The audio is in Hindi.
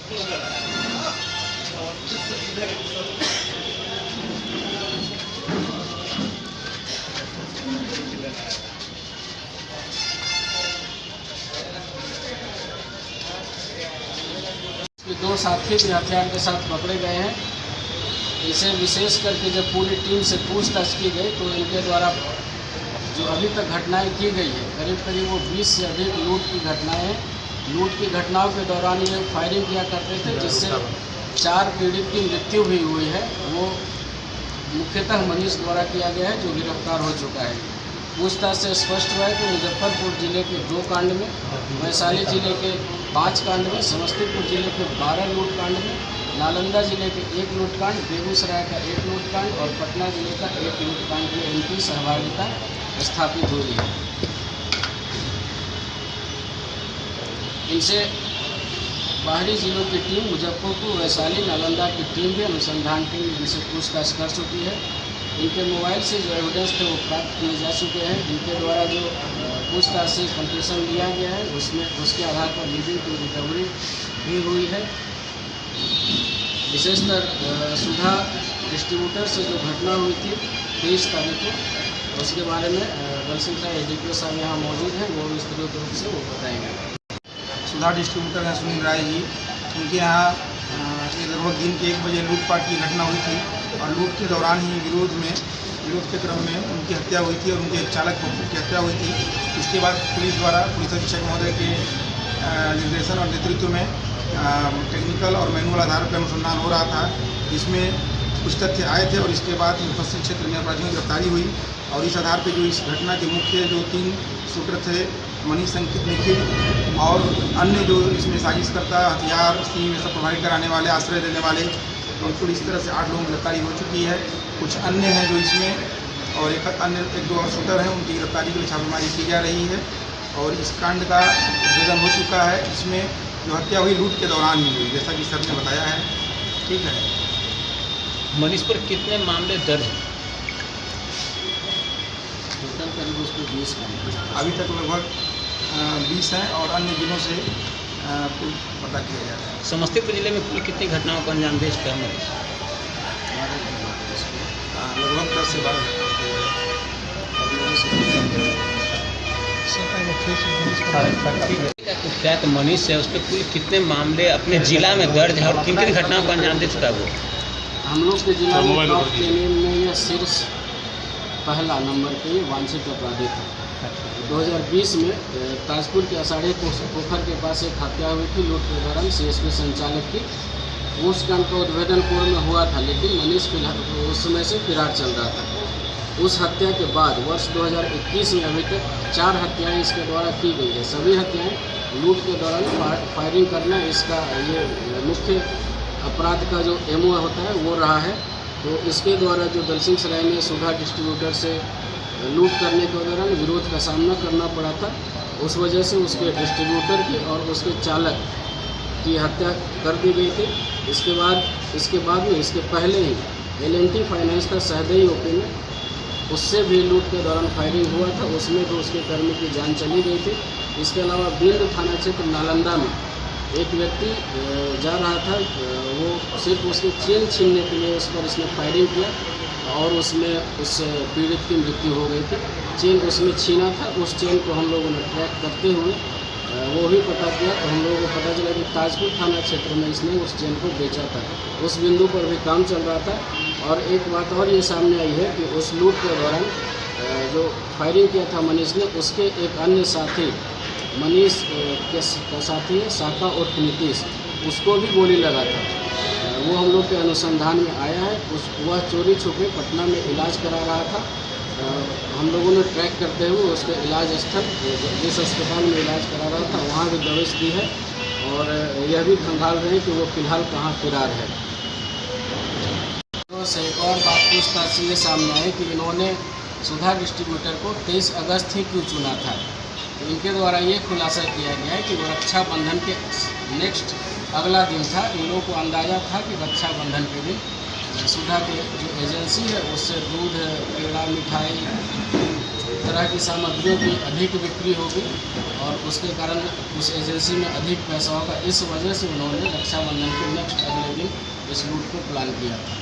दो साथी भी हथियार के साथ पकड़े गए हैं। इसे विशेष करके जब पूरी टीम से पूछताछ की गई तो इनके द्वारा जो अभी तक घटनाएं की गई है, करीब करीब वो 20 से अधिक लूट की घटनाएं हैं। लूट की घटनाओं के दौरान ये फायरिंग किया करते थे, जिससे 4 पीड़ित की मृत्यु भी हुई है। वो मुख्यतः मनीष द्वारा किया गया है, जो गिरफ्तार हो चुका है। पूछताछ से स्पष्ट हुआ है कि मुजफ्फरपुर जिले के 2 कांड में, वैशाली जिले के 5 कांड में, समस्तीपुर जिले के 12 लूटकांड में, नालंदा जिले के 1 लूटकांड, बेगूसराय का 1 लूटकांड और पटना जिले का 1 लूटकांड में इनकी सहभागिता स्थापित हुई है। इनसे बाहरी जिलों की टीम, मुजफ्फरपुर, वैशाली, नालंदा की टीम भी, अनुसंधान टीम इनसे पूछताछ कर चुकी है। इनके मोबाइल से जो एविडेंस थे वो प्राप्त किए जा चुके हैं। इनके द्वारा जो पूछताछ से कंप्लीशन लिया गया है उसमें उसके आधार पर लीडिंग टू रिकवरी भी हुई है। विशेषतर सुधा डिस्ट्रीब्यूटर से जो घटना हुई थी 23 तारीख को, उसके बारे में दलसिंह साहब एसडीपीओ साहब यहाँ मौजूद हैं, वो विस्तृत रूप से वो बताएंगे। सुधा डिस्ट्रीब्यूटर हैं सुनील राय जी, उनके यहाँ लगभग दिन के 1 बजे लूटपाट की घटना हुई थी और लूट के दौरान ही विरोध के क्रम में उनकी हत्या हुई थी और उनके चालक की हत्या हुई थी। इसके बाद पुलिस द्वारा पुलिस अधीक्षक महोदय के निर्देशन और नेतृत्व में टेक्निकल और मैनुअल आधार पर अनुसंधान हो रहा था, जिसमें कुछ तथ्य आए थे और इसके बाद मुफस्सिल क्षेत्र में अपराधियों की गिरफ्तारी हुई। और इस आधार पर जो इस घटना के मुख्य जो 3 शूटर थे, मनीष, अंकित, निखिल और अन्य जो इसमें साजिशकर्ता, हथियार, स्टीम ये सब प्रोवाइड कराने वाले, आश्रय देने वाले, तो कुल इस तरह से 8 लोगों की गिरफ्तारी हो चुकी है। कुछ अन्य हैं जो इसमें, और एक दो और शूटर हैं, उनकी गिरफ्तारी के लिए छापेमारी की जा रही है। और इस कांड का उद्भेदन हो चुका है। इसमें जो हत्या हुई लूट के दौरान ही हुई, जैसा कि सर ने बताया है। ठीक है। मनीष पर कितने मामले दर्ज हैं? टोटल करीब उस पर 20 का अभी तक लगभग 20 हैं और अन्य जिलों से कुल पता किया जा रहा है। समस्तीपुर जिले में कुल कितनी घटनाओं को अंजाम दे चुका है मनीष? लगभग 10 से 12 कुख्यात मनीष है, उस पर कुल कितने मामले अपने जिला में दर्ज है और किन किन घटनाओं को अंजाम दे चुका है वो? हम लोग के जिला में टॉप 10 में यह शीर्ष पहला नंबर पे ये वांछित अपराधी था। 2020 में ताजपुर के अषाढ़ी पोखर के पास एक हत्या हुई थी लूट के दौरान सीएसपी संचालक की। उस कांड का उद्भेदन पूर्व में हुआ था, लेकिन मनीष फिलहाल उस समय से फरार चल रहा था। उस हत्या के बाद वर्ष 2021 में अभी तक 4 हत्याएं इसके द्वारा की गई है। सभी हत्याएं लूट के दौरान फायरिंग करना इसका ये मुख्य अपराध का जो एमओ होता है वो रहा है। तो इसके द्वारा जो दलसिंह सराय में सुधा डिस्ट्रीब्यूटर से लूट करने के दौरान विरोध का सामना करना पड़ा था, उस वजह से उसके डिस्ट्रीब्यूटर की और उसके चालक की हत्या कर दी गई थी। इसके बाद में इसके पहले ही L&T फाइनेंस का सहदेई ओपी में उससे भी लूट के दौरान फायरिंग हुआ था, उसमें भी उसके कर्मी की जान चली गई थी। इसके अलावा बिंद थाना क्षेत्र नालंदा में एक व्यक्ति जा रहा था, वो सिर्फ उसके चेन छीनने के लिए उस पर इसने फायरिंग किया और उसमें उस पीड़ित की मृत्यु हो गई थी। चेन उसमें छीना था, उस चेन को हम लोगों ने ट्रैक करते हुए वो भी पता किया तो हम लोगों को पता चला कि ताजपुर थाना क्षेत्र में इसने उस चेन को बेचा था। उस बिंदु पर भी काम चल रहा था। और एक बात और ये सामने आई है कि उस लूट के दौरान जो फायरिंग किया था मनीष ने, उसके एक अन्य साथी मनीष के साथी है साका उर्फ नीतीश, उसको भी गोली लगा था। वो हम लोग के अनुसंधान में आया है। वह चोरी छुपे पटना में इलाज करा रहा था। हम लोगों ने ट्रैक करते हुए उसके इलाज स्थल, जिस अस्पताल में इलाज करा रहा था, वहाँ भी दबिश दी है और यह भी खंगाल रहे हैं कि वो फिलहाल कहाँ फरार है। तो से एक और बात पूछताछ ये सामने आई कि इन्होंने सुधा डिस्ट्रीब्यूटर को 23 अगस्त ही क्यों चुना था। तो इनके द्वारा ये खुलासा किया गया है कि वो रक्षाबंधन के नेक्स्ट अगला दिन था। इन लोगों को अंदाज़ा था कि रक्षाबंधन के दिन सुधा की जो एजेंसी है उससे दूध, पेड़ा, मिठाई तरह की सामग्रियों की अधिक बिक्री होगी और उसके कारण उस एजेंसी में अधिक पैसा होगा, इस वजह से उन्होंने रक्षाबंधन के नेक्स्ट अगले दिन इस लूट को प्लान किया था।